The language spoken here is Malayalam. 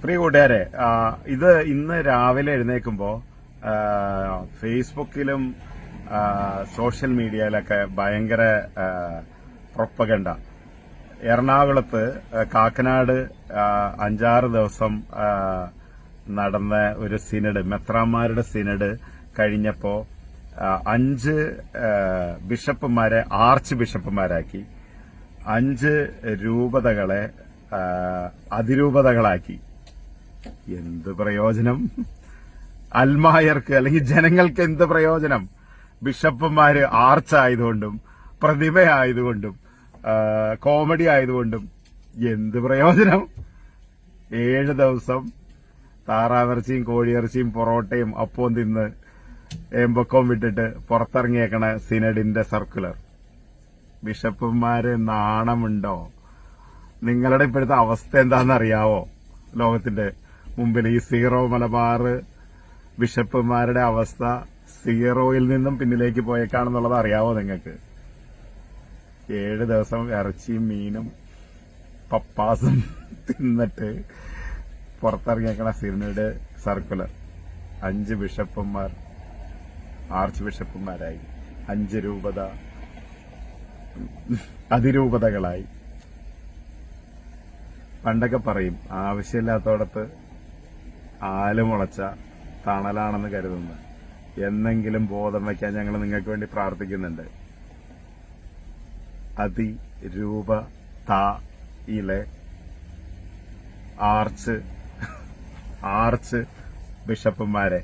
പ്രിയ കൂട്ടുകാരെ, ഇത് ഇന്ന് രാവിലെ എഴുന്നേൽക്കുമ്പോ ഫേസ്ബുക്കിലും സോഷ്യൽ മീഡിയയിലൊക്കെ ഭയങ്കര പ്രൊപ്പഗണ്ട. എറണാകുളത്ത് കാക്കനാട് 5-6 ദിവസം നടന്ന ഒരു സിനഡ്, മെത്രാന്മാരുടെ സിനഡ് കഴിഞ്ഞപ്പോ 5 ബിഷപ്പുമാരെ ആർച്ച് ബിഷപ്പുമാരാക്കി, 5 രൂപതകളെ അതിരൂപതകളാക്കി. എന്ത് പ്രയോജനം? അൽമായർക്ക് അല്ലെങ്കിൽ ജനങ്ങൾക്ക് എന്ത് പ്രയോജനം? ബിഷപ്പുമാര് ആർച്ചായതുകൊണ്ടും പ്രതിഭയായതുകൊണ്ടും കോമഡി ആയതുകൊണ്ടും എന്ത് പ്രയോജനം? 7 ദിവസം താറാവിറച്ചിയും കോഴിയിറച്ചിയും പൊറോട്ടയും അപ്പവും തിന്ന് ഏമ്പക്കവും വിട്ടിട്ട് പുറത്തിറങ്ങിയേക്കണ സിനഡിന്റെ സർക്കുലർ. ബിഷപ്പുമാര് നാണമുണ്ടോ? നിങ്ങളുടെ ഇപ്പോഴത്തെ അവസ്ഥ എന്താണെന്നറിയാവോ? ലോകത്തിന്റെ മുമ്പിൽ ഈ സീറോ മലബാർ ബിഷപ്പുമാരുടെ അവസ്ഥ സീറോയിൽ നിന്നും പിന്നിലേക്ക് പോയേക്കാണെന്നുള്ളത് അറിയാവോ നിങ്ങൾക്ക്? 7 ദിവസം ഇറച്ചിയും മീനും പപ്പാസും തിന്നിട്ട് പുറത്തിറങ്ങിയേക്കണ സിനഡ് സർക്കുലർ. 5 ബിഷപ്പുമാർ ആർച്ച് ബിഷപ്പുമാരായി, 5 രൂപത അതിരൂപതകളായി. പണ്ടൊക്കെ പറയും, ആവശ്യമില്ലാത്തോടത്ത് ആല് മുളച്ച തണലാണെന്ന് കരുതുന്നു. എന്നെങ്കിലും ബോധം വയ്ക്കാൻ ഞങ്ങൾ നിങ്ങൾക്ക് വേണ്ടി പ്രാർത്ഥിക്കുന്നുണ്ട്. അതിരൂപതയിലെ ആർച്ച് ബിഷപ്പുമാരെ